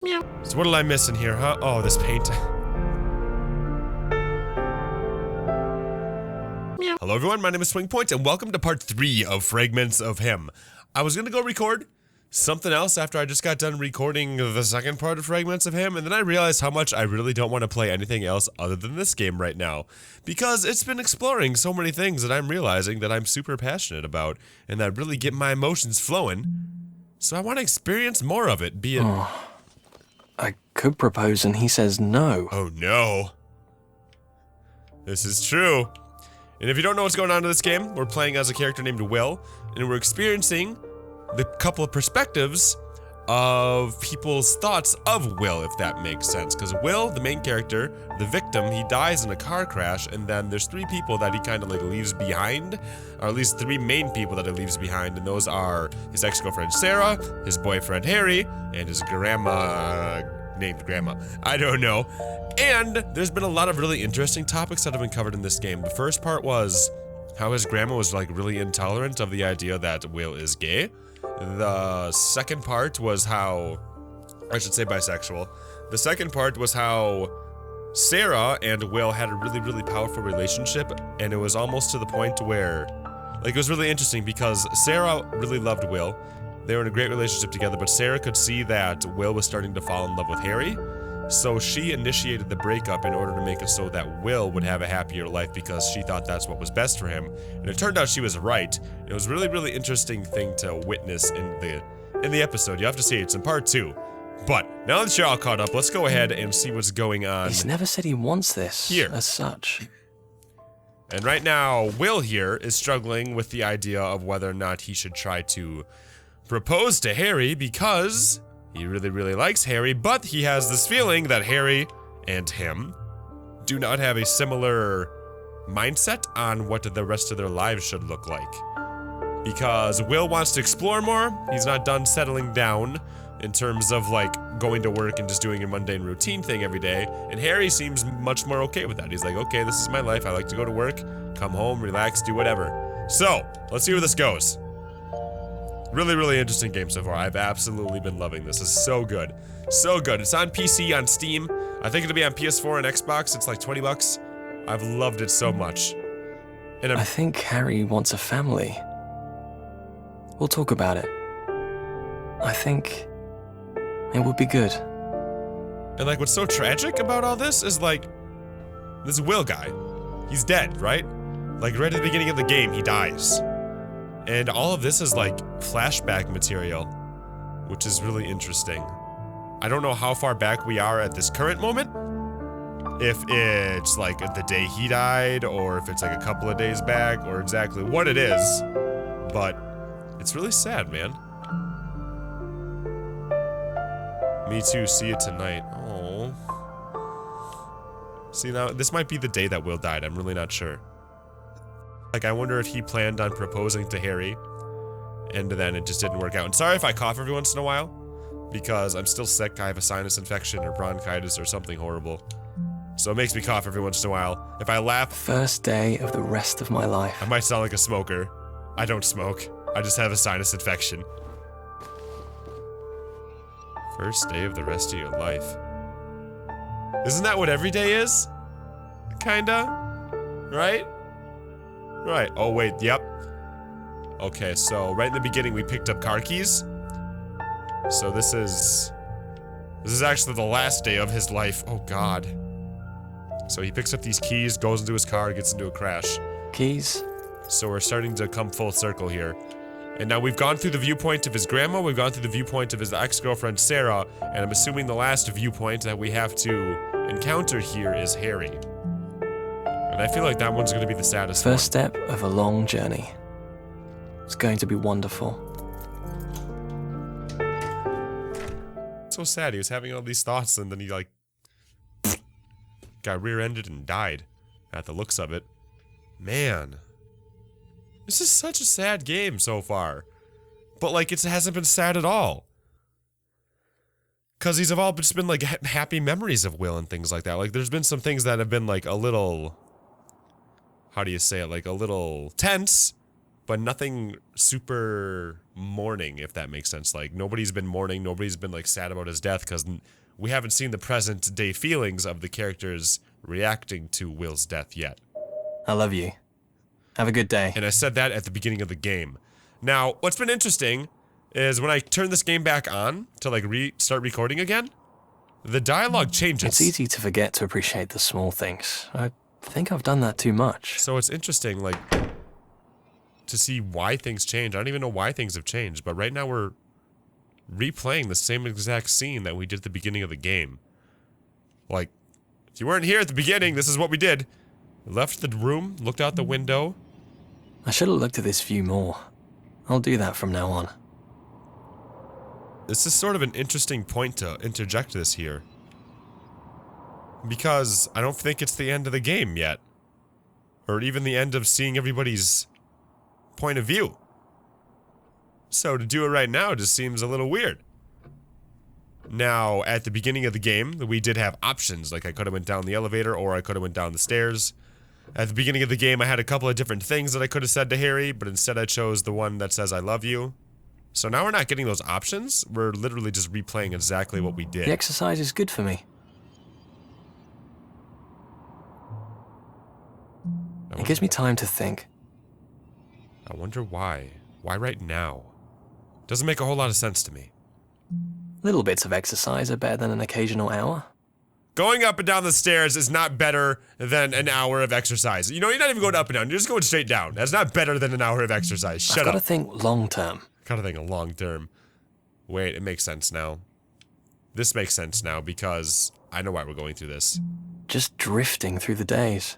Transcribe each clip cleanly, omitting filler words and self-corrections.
Meow. So what did I miss in here, huh? Oh, this paint. Meow. Hello everyone, my name is SwingPoynt, and welcome to part 3 of Fragments of Him. I was gonna go record something else after I just got done recording the second part of Fragments of Him, and then I realized how much I really don't want to play anything else other than this game right now, because it's been exploring so many things that I'm realizing that I'm super passionate about, and that really get my emotions flowing, so I want to experience more of it, be it... I could propose and he says no. Oh no. This is true. And if you don't know what's going on in this game, we're playing as a character named Will, and we're experiencing the couple of perspectives of people's thoughts of Will, if that makes sense. Because Will, the main character, the victim, he dies in a car crash, and then there's 3 people that he kind of like leaves behind, or at least 3 main people that he leaves behind, and those are his ex-girlfriend Sarah, his boyfriend Harry, and his grandma, named Grandma. I don't know. And there's been a lot of really interesting topics that have been covered in this game. The first part was how his grandma was like really intolerant of the idea that Will is gay. The second part was how, I should say bisexual. The second part was how Sarah and Will had a really, really powerful relationship, and it was almost to the point where, like, it was really interesting because Sarah really loved Will. They were in a great relationship together, but Sarah could see that Will was starting to fall in love with Harry, so she initiated the breakup in order to make it so that Will would have a happier life because she thought that's what was best for him. And it turned out she was right. It was a really, really interesting thing to witness in the episode. You have to see it. It's in part 2. But now that you're all caught up, let's go ahead and see what's going on. He's never said he wants this here as such. And right now, Will here is struggling with the idea of whether or not he should try to propose to Harry because he really, really likes Harry, but he has this feeling that Harry and him do not have a similar mindset on what the rest of their lives should look like. Because Will wants to explore more, he's not done settling down in terms of like going to work and just doing a mundane routine thing every day, and Harry seems much more okay with that. He's like, okay, this is my life, I like to go to work, come home, relax, do whatever. So, let's see where this goes. Really, really interesting game so far. I've absolutely been loving this. This is so good. So good. It's on PC, on Steam. I think it'll be on PS4 and Xbox. It's like 20 bucks. I've loved it so much. And I think Harry wants a family. We'll talk about it. I think it would be good. And like what's so tragic about all this is like, this Will guy, he's dead, right? Like right at the beginning of the game, he dies. And all of this is like flashback material, which is really interesting. I don't know how far back we are at this current moment. If it's like the day he died, or if it's like a couple of days back, or exactly what it is. But it's really sad, man. Me too, see it tonight. Oh. See, now this might be the day that Will died, I'm really not sure. Like, I wonder if he planned on proposing to Harry, and then it just didn't work out. And sorry if I cough every once in a while, because I'm still sick. I have a sinus infection or bronchitis or something horrible. So it makes me cough every once in a while. If I laugh... First day of the rest of my life. I might sound like a smoker. I don't smoke. I just have a sinus infection. First day of the rest of your life. Isn't that what every day is? Kinda? Right? Right. Oh, wait. Yep. Okay, so right in the beginning, we picked up car keys. So this is actually the last day of his life. Oh, God. So he picks up these keys, goes into his car, gets into a crash. Keys? So we're starting to come full circle here. And now we've gone through the viewpoint of his grandma, we've gone through the viewpoint of his ex-girlfriend, Sarah, and I'm assuming the last viewpoint that we have to encounter here is Harry. And I feel like that one's gonna be the saddest First step of a long journey. It's going to be wonderful. It's so sad, he was having all these thoughts and then he like got rear-ended and died at the looks of it. Man. This is such a sad game so far. But like it hasn't been sad at all. Cause these have all just been like happy memories of Will and things like that. Like there's been some things that have been like a little, how do you say it, like a little tense, but nothing super mourning, if that makes sense. Like, nobody's been mourning, nobody's been, like, sad about his death, because we haven't seen the present day feelings of the characters reacting to Will's death yet. I love you. Have a good day. And I said that at the beginning of the game. Now, what's been interesting is when I turn this game back on to, like, start recording again, the dialogue changes. It's easy to forget to appreciate the small things. I think I've done that too much. So it's interesting, like, to see why things change. I don't even know why things have changed, but right now we're replaying the same exact scene that we did at the beginning of the game. Like, if you weren't here at the beginning, this is what we did. We left the room, looked out the window. I should have looked at this view more. I'll do that from now on. This is sort of an interesting point to interject this here. Because I don't think it's the end of the game yet. Or even the end of seeing everybody's point of view. So to do it right now just seems a little weird. Now, at the beginning of the game, we did have options. Like, I could have went down the elevator or I could have went down the stairs. At the beginning of the game, I had a couple of different things that I could have said to Harry, but instead I chose the one that says I love you. So now we're not getting those options. We're literally just replaying exactly what we did. The exercise is good for me. It gives me time to think. I wonder why. Why right now? Doesn't make a whole lot of sense to me. Little bits of exercise are better than an occasional hour. Going up and down the stairs is not better than an hour of exercise. You know, you're not even going up and down. You're just going straight down. That's not better than an hour of exercise. Shut up. I've got to think long term. Gotta think long term. Wait, it makes sense now. This makes sense now because I know why we're going through this. Just drifting through the days.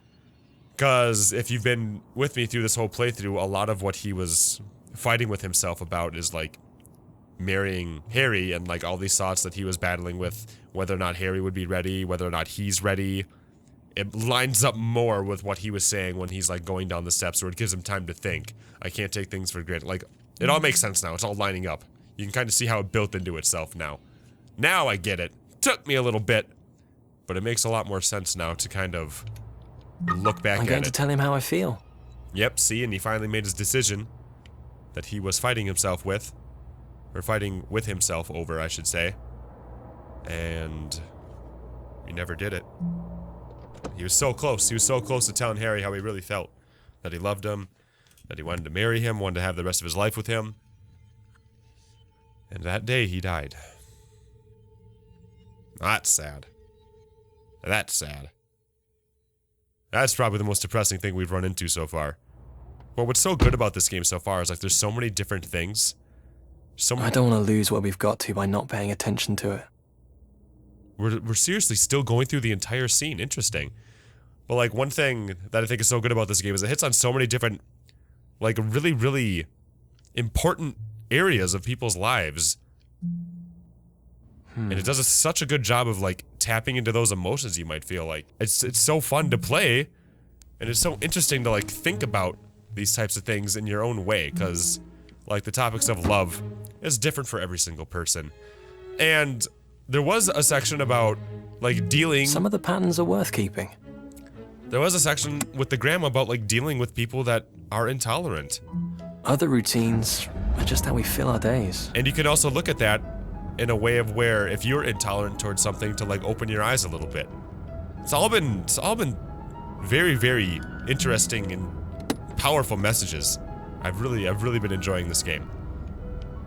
Because if you've been with me through this whole playthrough, a lot of what he was fighting with himself about is like marrying Harry and like all these thoughts that he was battling with, whether or not Harry would be ready, whether or not he's ready. It lines up more with what he was saying when he's like going down the steps, where it gives him time to think. I can't take things for granted. Like, it all makes sense now. It's all lining up. You can kind of see how it built into itself now. Now I get it. Took me a little bit, but it makes a lot more sense now to kind of look back at it. I'm going to tell him how I feel. Yep, see, and he finally made his decision that he was fighting himself with, or fighting with himself over, I should say. And he never did it. He was so close. He was so close to telling Harry how he really felt. That he loved him, that he wanted to marry him, wanted to have the rest of his life with him. And that day he died. That's sad. That's sad. That's probably the most depressing thing we've run into so far. But what's so good about this game so far is like there's so many different things. I don't want to lose what we've got to by not paying attention to it. We're seriously still going through the entire scene. Interesting. But like one thing that I think is so good about this game is it hits on so many different, like really, really important areas of people's lives. And it does such a good job of like tapping into those emotions you might feel like. It's so fun to play, and it's so interesting to like think about these types of things in your own way, because like the topics of love is different for every single person. And there was a section about like dealing. Some of the patterns are worth keeping. There was a section with the grandma about like dealing with people that are intolerant. Other routines are just how we fill our days. And you can also look at that in a way of where if you're intolerant towards something, to like open your eyes a little bit. It's all been very, very interesting and powerful messages. I've really been enjoying this game.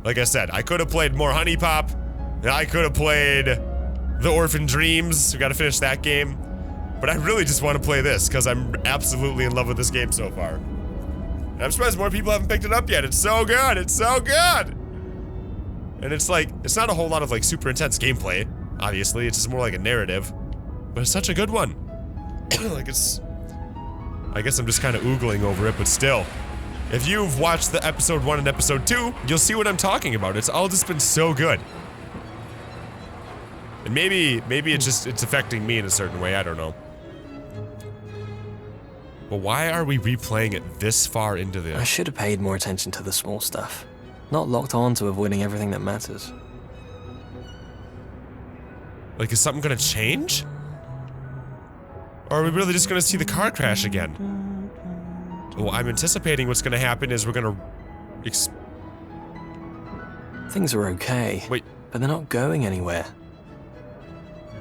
Like I said, I could have played more Honey Pop, and I could have played The Orphan Dreams. We gotta finish that game. But I really just want to play this because I'm absolutely in love with this game so far. And I'm surprised more people haven't picked it up yet. It's so good. It's so good. And it's like, it's not a whole lot of like super intense gameplay, obviously. It's just more like a narrative. But it's such a good one. Like it's, I guess I'm just kind of oogling over it, but still. If you've watched the episode 1 and episode 2, you'll see what I'm talking about. It's all just been so good. And maybe it's affecting me in a certain way, I don't know. But why are we replaying it this far into the... I should have paid more attention to the small stuff. Not locked on to avoiding everything that matters. Like, is something gonna change? Or are we really just gonna see the car crash again? Well, I'm anticipating what's gonna happen is we're gonna... Things are okay. Wait. But they're not going anywhere.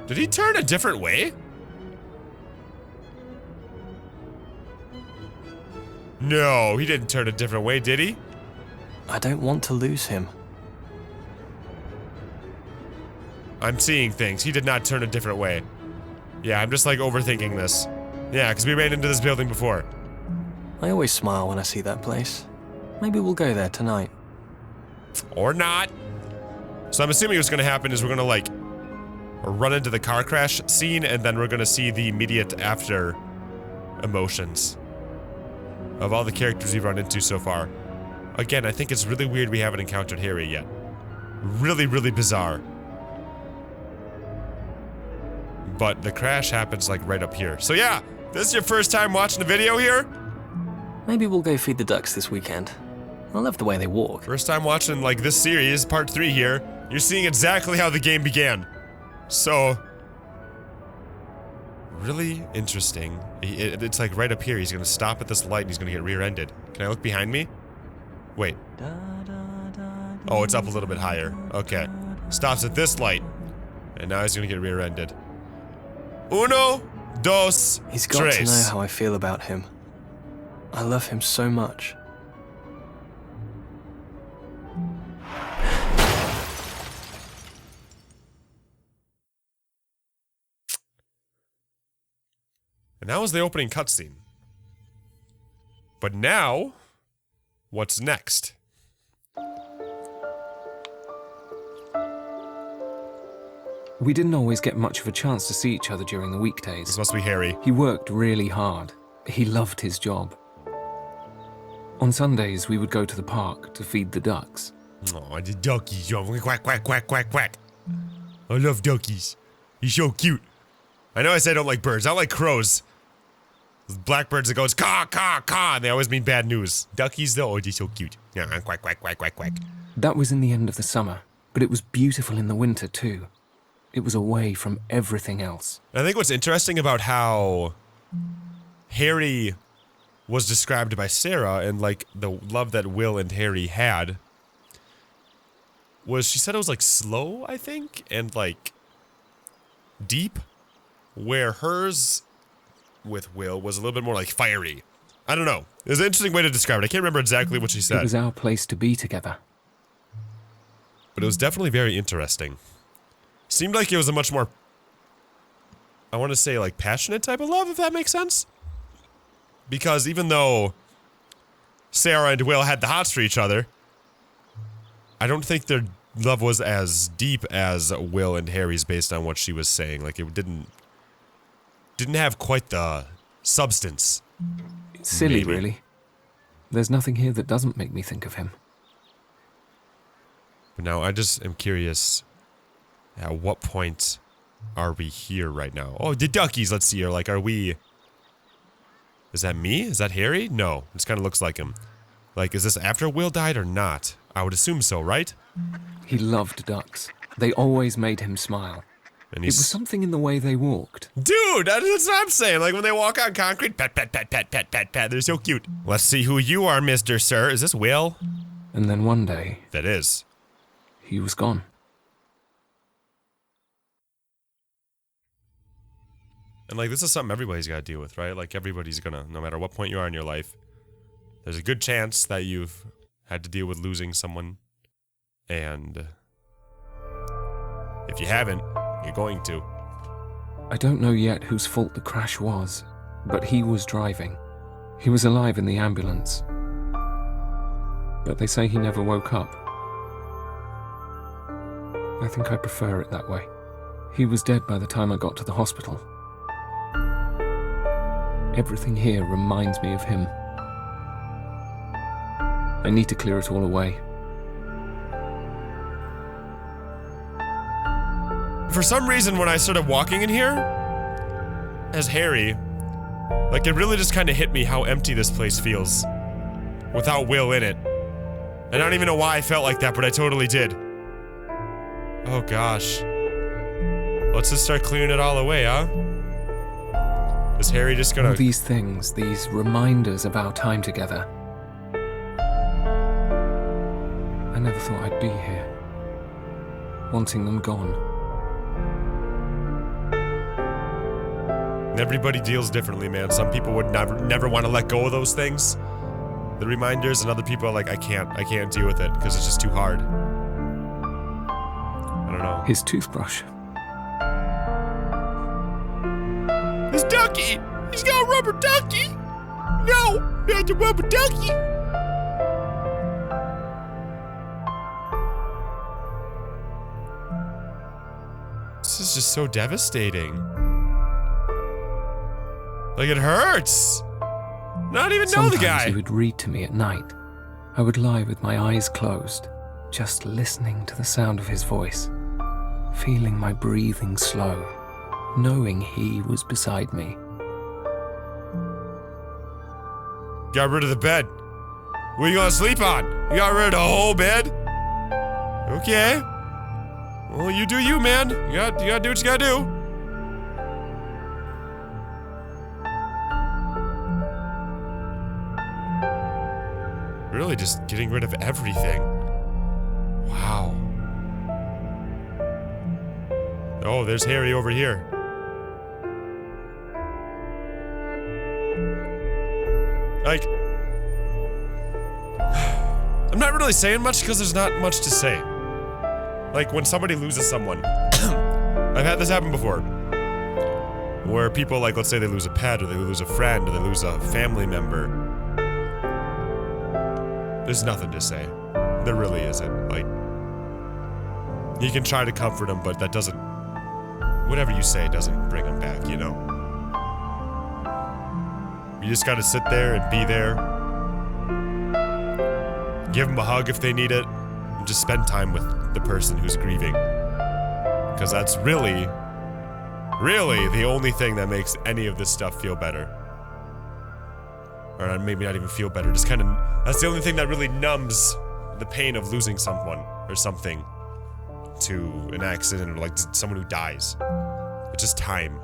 Did he turn a different way? No, he didn't turn a different way, did he? I don't want to lose him. I'm seeing things. He did not turn a different way. Yeah, I'm just like overthinking this. Yeah, because we ran into this building before. I always smile when I see that place. Maybe we'll go there tonight. Or not. So I'm assuming what's gonna happen is we're gonna like run into the car crash scene and then we're gonna see the immediate after emotions of all the characters we've run into so far. Again, I think it's really weird we haven't encountered Harry yet. Really, really bizarre. But the crash happens like right up here. So yeah, this is your first time watching the video here? Maybe we'll go feed the ducks this weekend. I love the way they walk. First time watching like this series, part 3 here. You're seeing exactly how the game began. So, really interesting. It's like right up here. He's gonna stop at this light and he's gonna get rear-ended. Can I look behind me? Wait. Oh, it's up a little bit higher. Okay. Stops at this light. And now he's gonna get rear-ended. Uno, dos, He's got tres. to know how I feel about him. I love him so much. And that was the opening cutscene. But now, what's next? We didn't always get much of a chance to see each other during the weekdays. This must be Harry. He worked really hard. He loved his job. On Sundays, we would go to the park to feed the ducks. Oh, the duckies. Quack, quack, quack, quack, quack. I love duckies. He's so cute. I know I said I don't like birds. I don't like crows. Those blackbirds that goes caw, caw, caw, and they always mean bad news. Duckies, though, oh, they're so cute. Yeah, quack, quack, quack, quack, quack. That was in the end of the summer, but it was beautiful in the winter too. It was away from everything else. I think what's interesting about how Harry was described by Sarah and like the love that Will and Harry had was she said it was like slow, I think, and like deep, where hers with Will was a little bit more like fiery. I don't know. It was an interesting way to describe it. I can't remember exactly what she said. It was our place to be together. But it was definitely very interesting. Seemed like it was a much more, I want to say like passionate type of love, if that makes sense. Because even though Sarah and Will had the hots for each other, I don't think their love was as deep as Will and Harry's based on what she was saying. Like it didn't have quite the substance. It's silly, Maybe. really. There's nothing here that doesn't make me think of him. But now I just am curious, at what point are we here right now? Oh, the duckies, let's see here. Like, are we... Is that me? Is that Harry? No, this kind of looks like him. Like, is this after Will died or not? I would assume so, right? He loved ducks. They always made him smile. And It was something in the way they walked. Dude, that's what I'm saying. Like, when they walk on concrete, pat, pat, pat, pat, pat, pat, pat. They're so cute. Let's see who you are, Mr. Sir. Is this Will? And then one day, That is. he was gone. And, like, this is something everybody's got to deal with, right? Like, everybody's gonna, no matter what point you are in your life, there's a good chance that you've had to deal with losing someone. And if you haven't, you're going to. I don't know yet whose fault the crash was, but he was driving. He was alive in the ambulance. But they say he never woke up. I think I prefer it that way. He was dead by the time I got to the hospital. Everything here reminds me of him. I need to clear it all away. For some reason, when I started walking in here, as Harry, like, it really just kind of hit me how empty this place feels. Without Will in it. And I don't even know why I felt like that, but I totally did. Oh gosh. Let's just start clearing it all away, huh? Is Harry just gonna... All these things, these reminders of our time together. I never thought I'd be here, wanting them gone. Everybody deals differently, man. Some people would never want to let go of those things, the reminders, and other people are like, I can't deal with it because it's just too hard. I don't know. His toothbrush. His ducky! He's got a rubber ducky! No! Not the rubber ducky! This is just so devastating. Like, it hurts! Not even know the guy! Sometimes he would read to me at night. I would lie with my eyes closed, just listening to the sound of his voice, feeling my breathing slow, knowing he was beside me. Got rid of the bed. What are you gonna sleep on? You got rid of the whole bed? Okay. Well, you do you, man. You gotta do what you gotta do. Really just getting rid of everything. Wow. Oh, there's Harry over here. Like, I'm not really saying much because there's not much to say. Like, when somebody loses someone, I've had this happen before, where people, like, let's say they lose a pet, or they lose a friend, or they lose a family member. There's nothing to say. There really isn't. Like, you can try to comfort them, but that doesn't, whatever you say doesn't bring them back, you know? You just gotta sit there and be there. Give them a hug if they need it. And just spend time with the person who's grieving. Because that's really the only thing that makes any of this stuff feel better. Or maybe not even feel better, just kind of, that's the only thing that really numbs the pain of losing someone or something to an accident or like someone who dies. It's just time.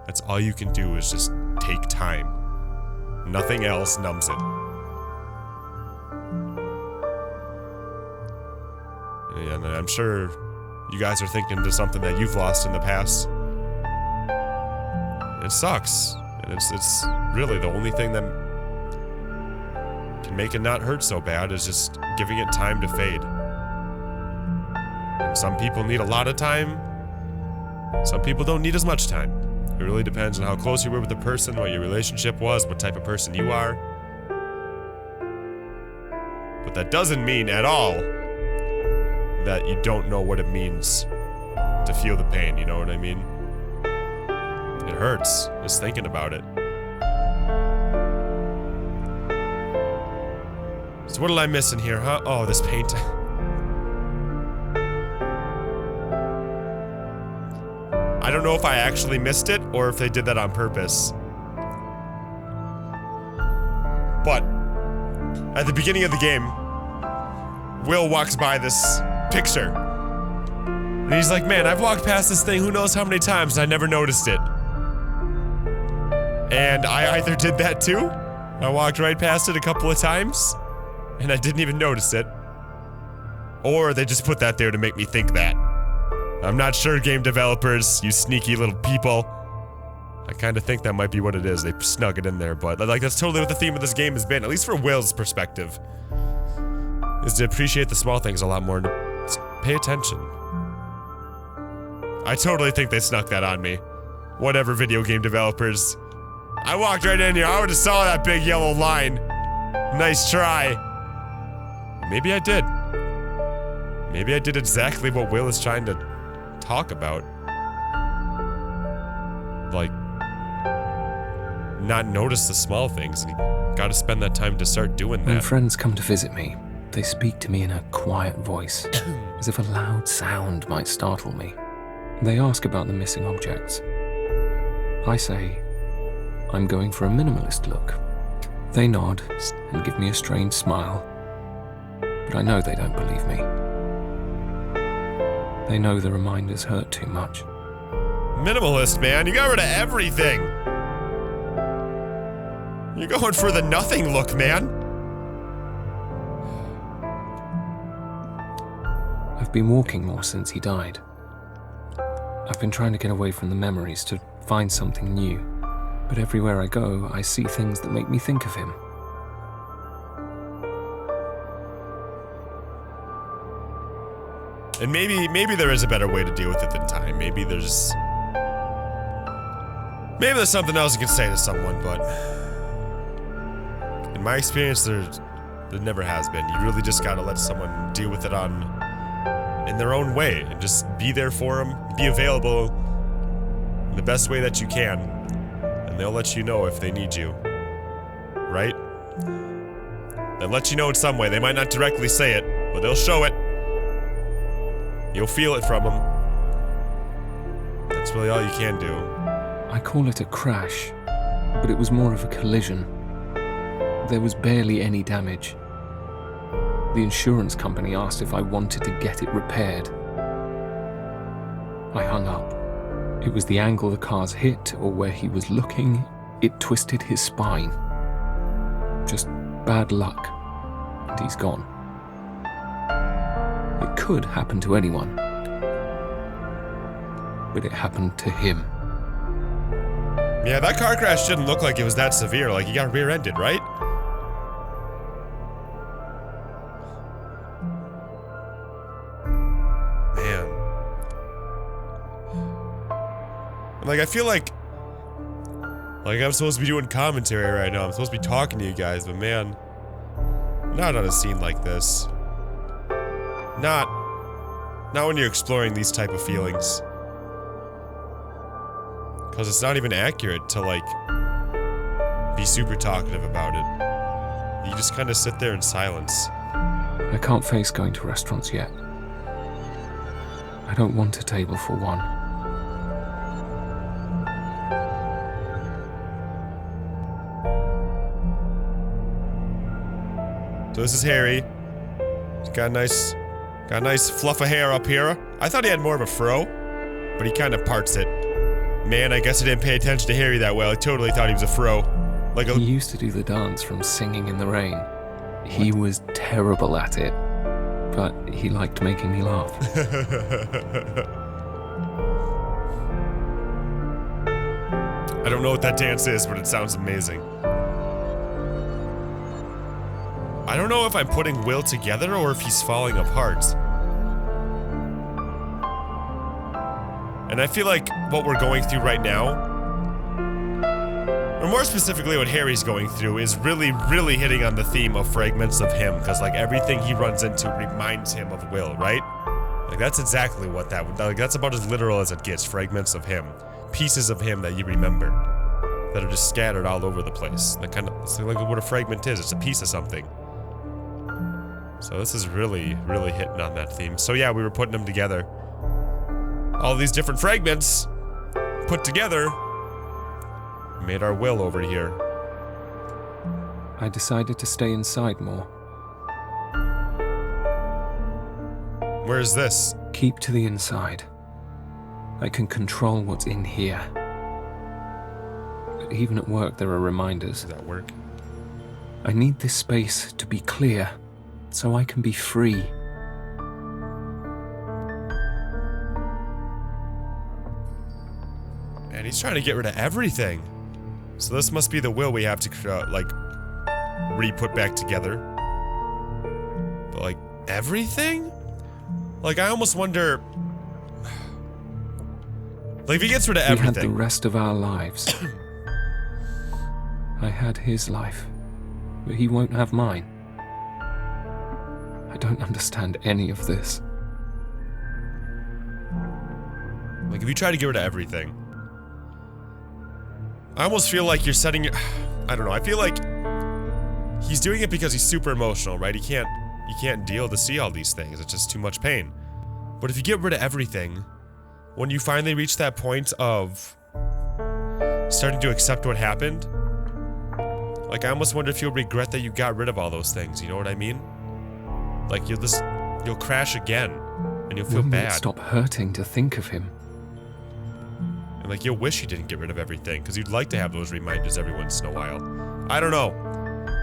That's all you can do is just take time. Nothing else numbs it. And I'm sure you guys are thinking to something that you've lost in the past. It sucks. And it's really the only thing that can make it not hurt so bad is just giving it time to fade. And some people need a lot of time. Some people don't need as much time. It really depends on how close you were with the person, what your relationship was, what type of person you are. But that doesn't mean at all that you don't know what it means to feel the pain, you know what I mean? It hurts, just thinking about it. So what did I miss in here, huh? Oh, this paint. I don't know if I actually missed it or if they did that on purpose. But at the beginning of the game, Will walks by this picture. And he's like, man, I've walked past this thing who knows how many times and I never noticed it. And I either did that too. I walked right past it a couple of times and I didn't even notice it. Or they just put that there to make me think that. I'm not sure, game developers, you sneaky little people. I kind of think that might be what it is. They snug it in there, but like that's totally what the theme of this game has been, at least for Will's perspective, is to appreciate the small things a lot more and to pay attention. I totally think they snuck that on me. Whatever, video game developers. I walked right in here. I would have saw that big yellow line. Nice try. Maybe I did. Maybe I did exactly what Will is trying to talk about. Like, not notice the small things, and you gotta spend that time to start doing that. When friends come to visit me, they speak to me in a quiet voice, as if a loud sound might startle me. They ask about the missing objects. I say, I'm going for a minimalist look. They nod and give me a strange smile, but I know they don't believe me. They know the reminders hurt too much. Minimalist, man. You got rid of everything. You're going for the nothing look, man. I've been walking more since he died. I've been trying to get away from the memories to find something new. But everywhere I go, I see things that make me think of him. And maybe there is a better way to deal with it than time. Maybe there's something else you can say to someone, but in my experience, there never has been. You really just gotta let someone deal with it in their own way, and just be there for them, be available in the best way that you can, and they'll let you know if they need you, right? They'll let you know in some way. They might not directly say it, but they'll show it. You'll feel it from them. That's really all you can do. I call it a crash, but it was more of a collision. There was barely any damage. The insurance company asked if I wanted to get it repaired. I hung up. It was the angle the cars hit, or where he was looking. It twisted his spine. Just bad luck, and he's gone. It could happen to anyone, but it happened to him. Yeah, that car crash didn't look like it was that severe. Like, he got rear-ended, right? Man. Like, I feel like I'm supposed to be doing commentary right now. I'm supposed to be talking to you guys, but man, not on a scene like this. Not when you're exploring these type of feelings. Because it's not even accurate to, like, be super talkative about it. You just kind of sit there in silence. I can't face going to restaurants yet. I don't want a table for one. So this is Harry. He's got a nice fluff of hair up here. I thought he had more of a fro, but he kind of parts it. Man, I guess I didn't pay attention to Harry that well. I totally thought he was a fro. Like a... He used to do the dance from Singing in the Rain. He was terrible at it, but he liked making me laugh. I don't know what that dance is, but it sounds amazing. I don't know if I'm putting Will together or if he's falling apart. And I feel like what we're going through right now, or more specifically what Harry's going through, is really, really hitting on the theme of Fragments of Him, because like everything he runs into reminds him of Will, right? Like that's exactly what that's about as literal as it gets. Fragments of him. Pieces of him that you remember, that are just scattered all over the place. That kind of, it's like what a fragment is. It's a piece of something. So this is really, really hitting on that theme. So yeah, we were putting them together. All these different fragments put together made our Will over here. I decided to stay inside more. Where is this? Keep to the inside. I can control what's in here. But even at work, there are reminders. Does that work? I need this space to be clear, so I can be free. Man, he's trying to get rid of everything. So this must be the Will we have to, like, re-put back together. But, like, everything? Like, I almost wonder... Like, if he gets rid of everything... We had the rest of our lives. I had his life, but he won't have mine. I don't understand any of this. Like, if you try to get rid of everything... I almost feel like you're setting your... I don't know, I feel like... He's doing it because he's super emotional, right? He can't deal to see all these things. It's just too much pain. But if you get rid of everything, when you finally reach that point of starting to accept what happened, like, I almost wonder if you'll regret that you got rid of all those things, you know what I mean? Like, you'll crash again, and you'll feel When will bad. it stop hurting to think of him? And like, you'll wish you didn't get rid of everything, because you'd like to have those reminders every once in a while. I don't know.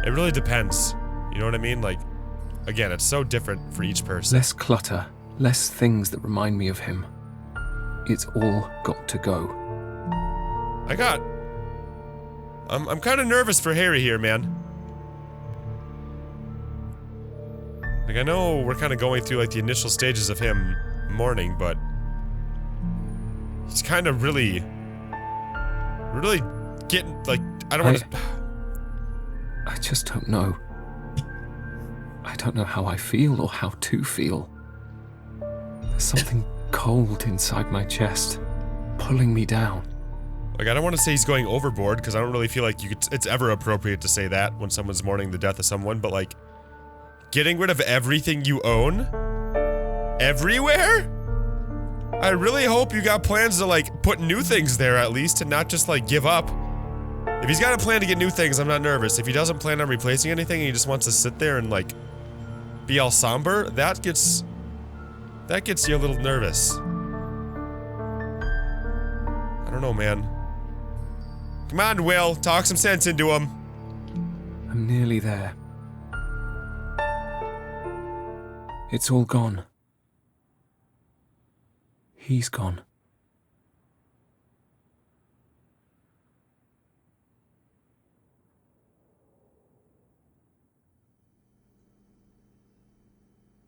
It really depends. You know what I mean? Like, again, it's so different for each person. Less clutter, less things that remind me of him. It's all got to go. I'm kind of nervous for Harry here, man. Like, I know we're kind of going through, like, the initial stages of him mourning, but he's kind of really getting, like, I don't want to... I just don't know. I don't know how I feel or how to feel. There's something cold inside my chest, pulling me down. Like, I don't want to say he's going overboard, because I don't really feel like it's ever appropriate to say that when someone's mourning the death of someone, but, like, getting rid of everything you own? Everywhere? I really hope you got plans to, like, put new things there at least, and not just, like, give up. If he's got a plan to get new things, I'm not nervous. If he doesn't plan on replacing anything and he just wants to sit there and, like, be all somber, that gets you a little nervous. I don't know, man. Come on, Will. Talk some sense into him. I'm nearly there. It's all gone. He's gone.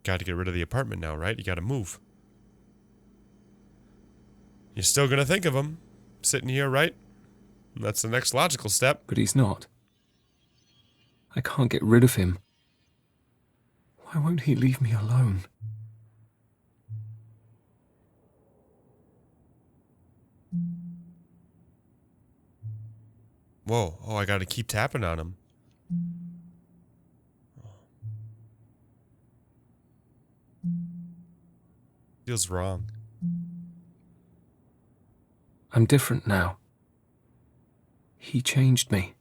Got to get rid of the apartment now, right? You got to move. You're still gonna think of him, sitting here, right? That's the next logical step. But he's not. I can't get rid of him. Why won't he leave me alone? Whoa, oh, I gotta keep tapping on him. Feels wrong. I'm different now. He changed me.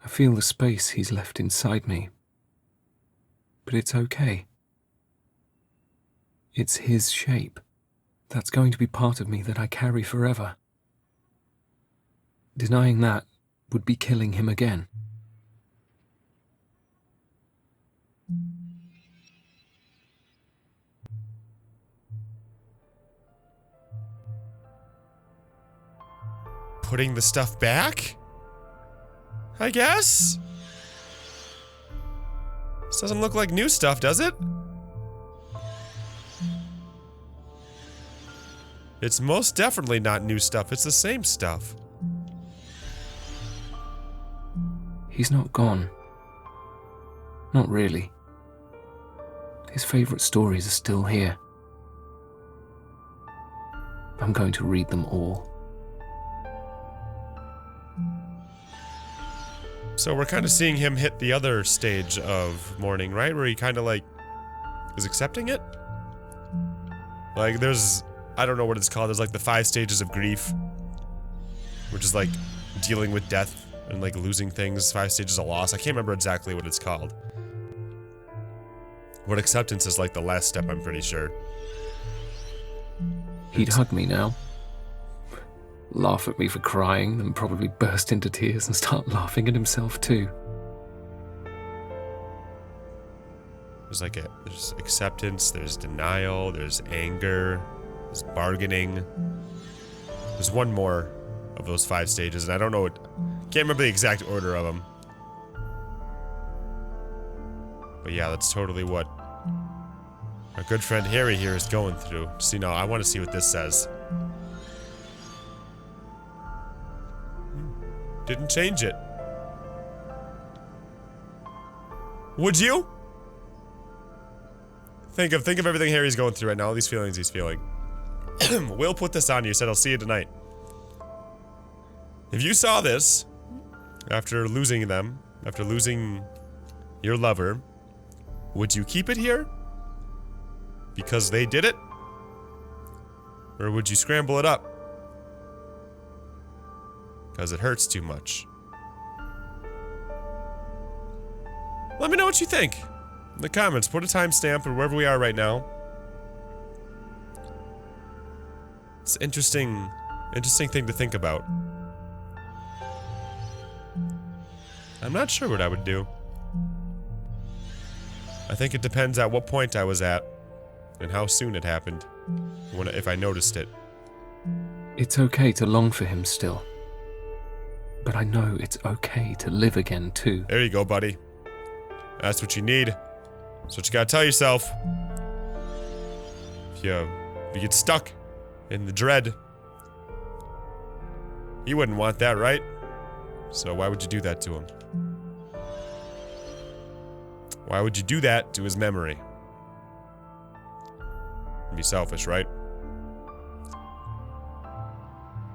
I feel the space he's left inside me. But it's okay. It's his shape. That's going to be part of me that I carry forever. Denying that would be killing him again. Putting the stuff back? I guess? This doesn't look like new stuff, does it? It's most definitely not new stuff, it's the same stuff. He's not gone. Not really. His favorite stories are still here. I'm going to read them all. So we're kind of seeing him hit the other stage of mourning, right? Where he kind of, like, is accepting it? Like, there's... I don't know what it's called. There's, like, the 5 stages of grief. Which is, like, dealing with death and, like, losing things. 5 stages of loss. I can't remember exactly what it's called. What acceptance is, like, the last step, I'm pretty sure. He'd hug me now. Laugh at me for crying, and probably burst into tears and start laughing at himself too. There's acceptance, there's denial, there's anger, there's bargaining. There's one more of those 5 stages, and I don't know what... Can't remember the exact order of them. But yeah, that's totally what our good friend Harry here is going through. See, now I want to see what this says. Didn't change it. Would you? Think of everything Harry's going through right now, all these feelings he's feeling. Will put this on you, said I'll see you tonight. If you saw this, after losing them, after losing your lover, would you keep it here? Because they did it? Or would you scramble it up? Because it hurts too much. Let me know what you think. In the comments, put a timestamp or wherever we are right now. It's interesting thing to think about. I'm not sure what I would do. I think it depends at what point I was at and how soon it happened, if I noticed it. It's okay to long for him still. But I know it's okay to live again too. There you go, buddy. That's what you need. That's what you gotta tell yourself. If you get stuck in the dread, you wouldn't want that, right? So why would you do that to him? Why would you do that to his memory? It'd be selfish, right?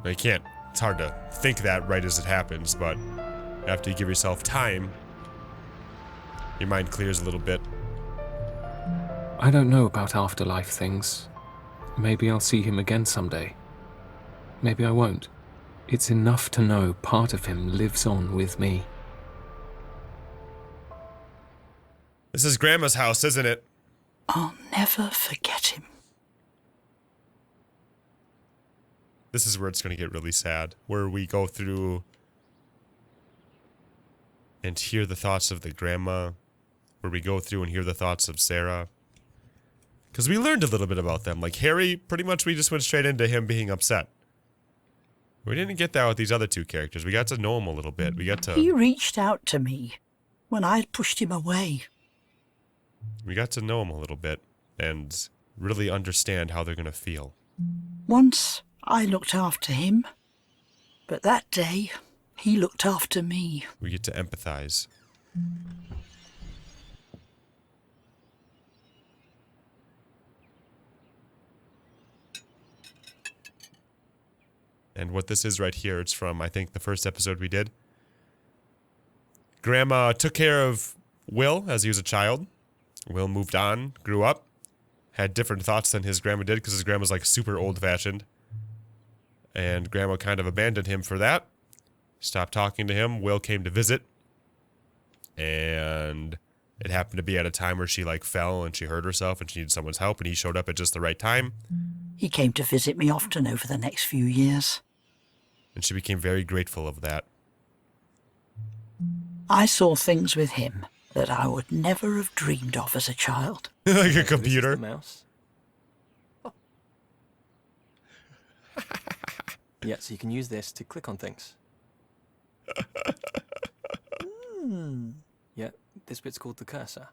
Now, you can't. It's hard to think that right as it happens, but after you give yourself time, your mind clears a little bit. I don't know about afterlife things. Maybe I'll see him again someday. Maybe I won't. It's enough to know part of him lives on with me. This is Grandma's house, isn't it? I'll never forget him. This is where it's going to get really sad, where we go through and hear the thoughts of the grandma, where we go through and hear the thoughts of Sarah. Because we learned a little bit about them. Like Harry, pretty much we just went straight into him being upset. We didn't get that with these other two characters. We got to know him a little bit. We got to... He reached out to me when I had pushed him away. We got to know him a little bit and really understand how they're going to feel. Once I looked after him, but that day he looked after me. We get to empathize. And what this is right here, it's from, I think, the first episode we did. Grandma took care of Will as he was a child. Will moved on, grew up, had different thoughts than his grandma did because his grandma's like super old-fashioned. And Grandma kind of abandoned him for that. Stopped talking to him. Will came to visit. And it happened to be at a time where she like fell and she hurt herself and she needed someone's help and he showed up at just the right time. He came to visit me often over the next few years. And she became very grateful of that. I saw things with him that I would never have dreamed of as a child. Like a This is computer. the mouse. Oh. Yeah, so you can use this to click on things. Yeah, this bit's called the cursor.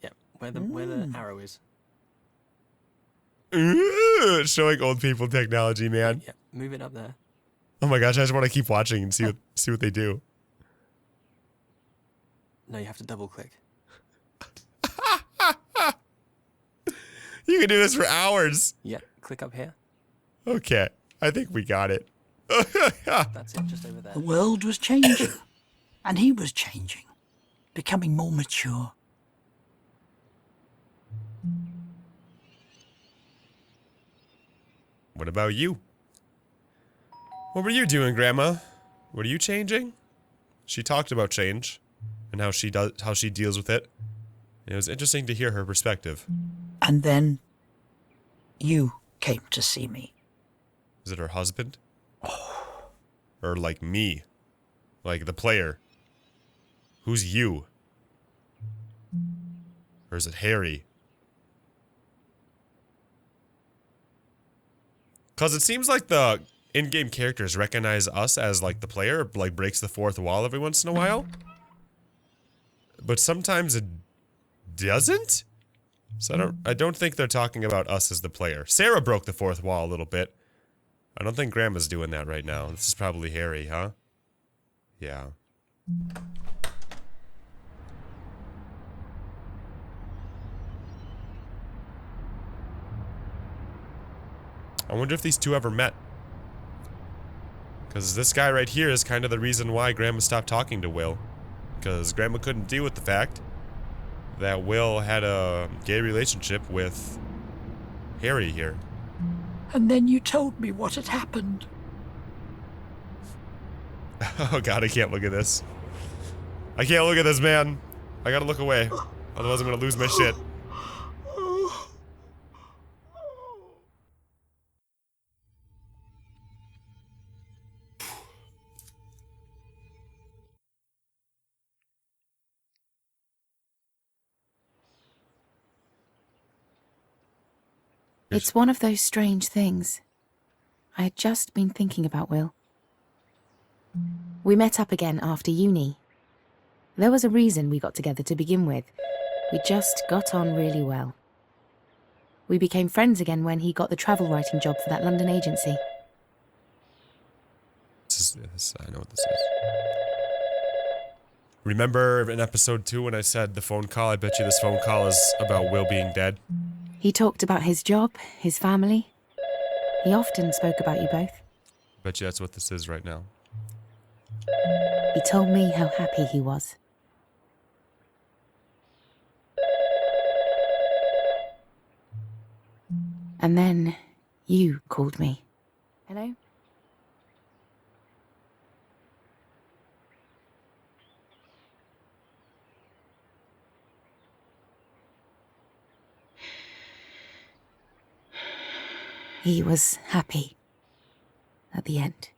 Yeah, where the arrow is. Ooh, showing old people technology, man. Yeah, move it up there. Oh my gosh, I just want to keep watching and see what they do. No, you have to double click. You can do this for hours. Yeah, click up here. Okay, I think we got it. That's it, just over there. The world was changing, and he was changing, becoming more mature. What about you? What were you doing, Grandma? Were you changing? She talked about change and how she deals with it. It was interesting to hear her perspective. And then you came to see me. Is it her husband? Or like me? Like the player? Who's you? Or is it Harry? Because it seems like the in-game characters recognize us as like the player, like breaks the fourth wall every once in a while. But sometimes it doesn't? So I don't think they're talking about us as the player. Sarah broke the fourth wall a little bit. I don't think Grandma's doing that right now. This is probably Harry, huh? Yeah. I wonder if these two ever met. Because this guy right here is kind of the reason why Grandma stopped talking to Will. Because Grandma couldn't deal with the fact that Will had a gay relationship with Harry here. And then you told me what had happened. Oh god, I can't look at this. I can't look at this, man. I gotta look away. Otherwise I'm gonna lose my shit. It's one of those strange things. I had just been thinking about Will. We met up again after uni. There was a reason we got together to begin with. We just got on really well. We became friends again when he got the travel writing job for that London agency. I know what this is. Remember in episode 2 when I said the phone call? I bet you this phone call is about Will being dead. He talked about his job, his family. He often spoke about you both. I bet you that's what this is right now. He told me how happy he was. And then you called me. Hello? He was happy at the end.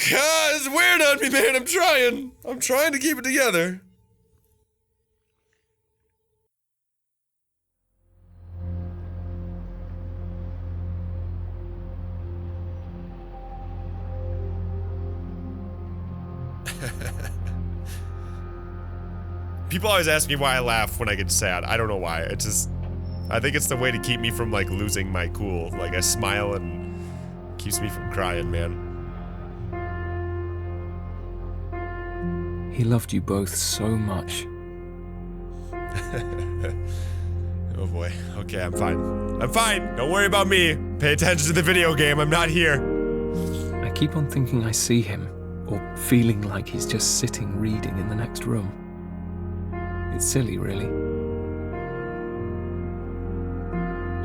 God, it's weird on me, man. I'm trying to keep it together. People always ask me why I laugh when I get sad. I don't know why. It's just, I think it's the way to keep me from like losing my cool. Like I smile and keeps me from crying, man. He loved you both so much. Oh boy. Okay, I'm fine. I'm fine. Don't worry about me. Pay attention to the video game. I'm not here. I keep on thinking I see him, or feeling like he's just sitting reading in the next room. It's silly, really.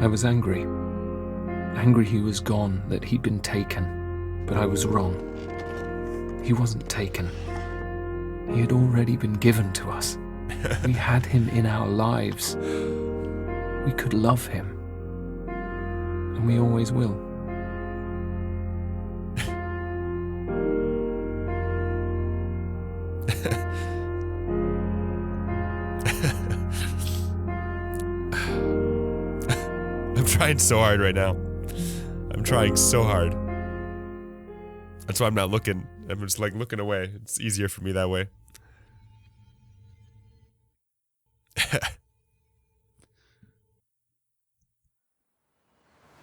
I was angry. Angry he was gone, that he'd been taken. But I was wrong. He wasn't taken. He had already been given to us. We had him in our lives. We could love him. And we always will. I'm trying so hard right now. I'm trying so hard. That's why I'm not looking. I'm just like looking away. It's easier for me that way.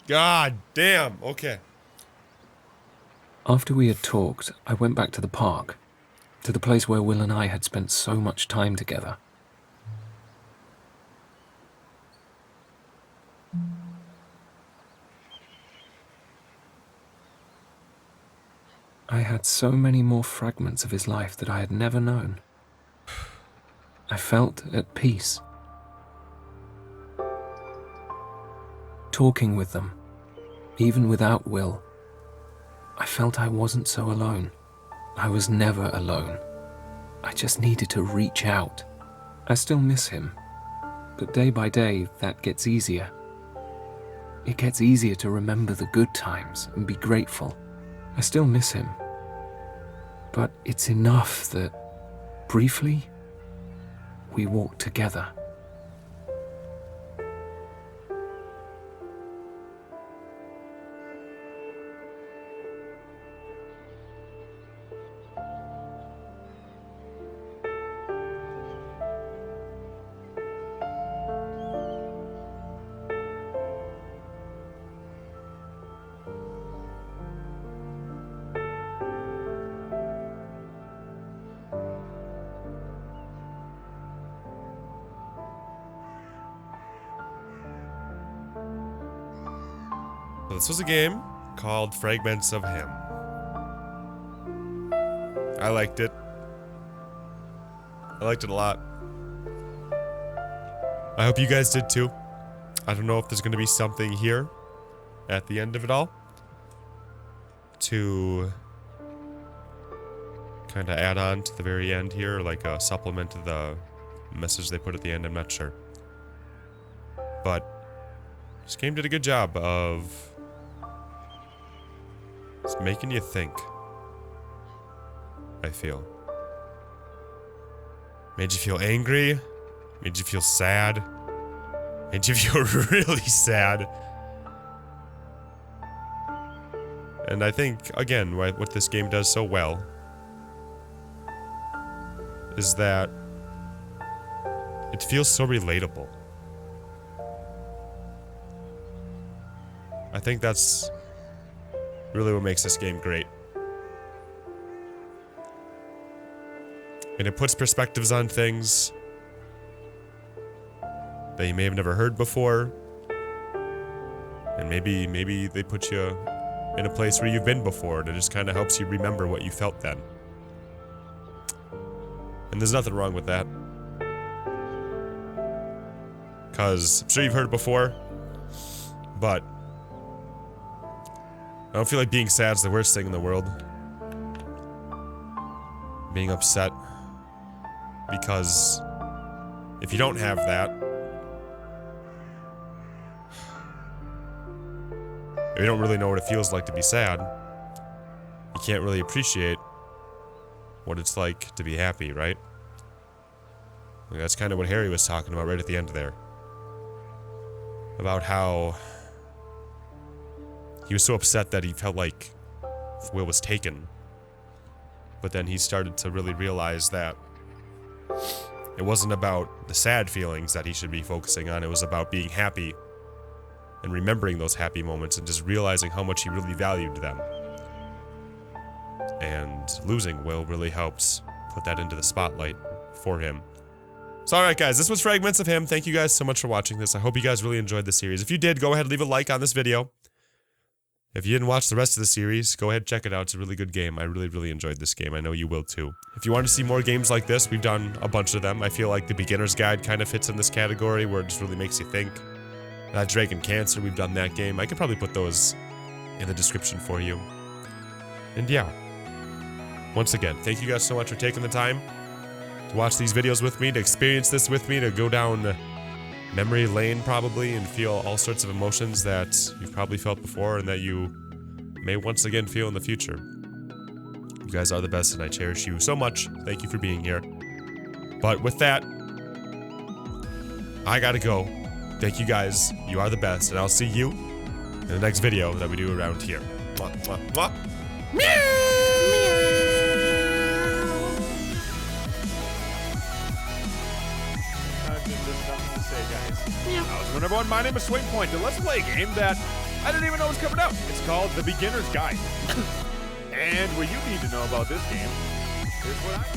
God damn. Okay. After we had talked, I went back to the park, to the place where Will and I had spent so much time together. I had so many more fragments of his life that I had never known. I felt at peace. Talking with them, even without Will, I felt I wasn't so alone. I was never alone. I just needed to reach out. I still miss him, but day by day that gets easier. It gets easier to remember the good times and be grateful. I still miss him, but it's enough that, briefly, we walk together. So this was a game called Fragments of Him. I liked it. I liked it a lot. I hope you guys did too. I don't know if there's going to be something here at the end of it all to kind of add on to the very end here, like a supplement to the message they put at the end. I'm not sure. But this game did a good job of just making you think, I feel. Made you feel angry. Made you feel sad. Made you feel really sad. And I think, again, what this game does so well is that it feels so relatable. I think that's really what makes this game great. And it puts perspectives on things that you may have never heard before. And maybe they put you in a place where you've been before, and it just kind of helps you remember what you felt then. And there's nothing wrong with that. Because I'm sure you've heard it before, but I don't feel like being sad is the worst thing in the world. Being upset. Because if you don't have that, if you don't really know what it feels like to be sad, you can't really appreciate what it's like to be happy, right? Like, that's kind of what Harry was talking about right at the end there. About how he was so upset that he felt like Will was taken. But then he started to really realize that it wasn't about the sad feelings that he should be focusing on. It was about being happy and remembering those happy moments and just realizing how much he really valued them. And losing Will really helped put that into the spotlight for him. So alright guys, this was Fragments of Him. Thank you guys so much for watching this. I hope you guys really enjoyed the series. If you did, go ahead and leave a like on this video. If you didn't watch the rest of the series, go ahead and check it out. It's a really good game. I really enjoyed this game. I know you will too. If you want to see more games like this, we've done a bunch of them. I feel like the Beginner's Guide kind of fits in this category where it just really makes you think. Dragon Cancer, we've done that game. I could probably put those in the description for you. And yeah. Once again, thank you guys so much for taking the time to watch these videos with me, to experience this with me, to go down memory lane probably and feel all sorts of emotions that you've probably felt before and that you may once again feel in the future. You guys are the best and I cherish you so much. Thank you for being here. But with that, I gotta go. Thank you guys. You are the best, and I'll see you in the next video that we do around here. Mwah, mwah, mwah. How's everyone? My name is SwingPoynt, and let's play a game that I didn't even know was coming out. It's called The Beginner's Guide. And what you need to know about this game is what I...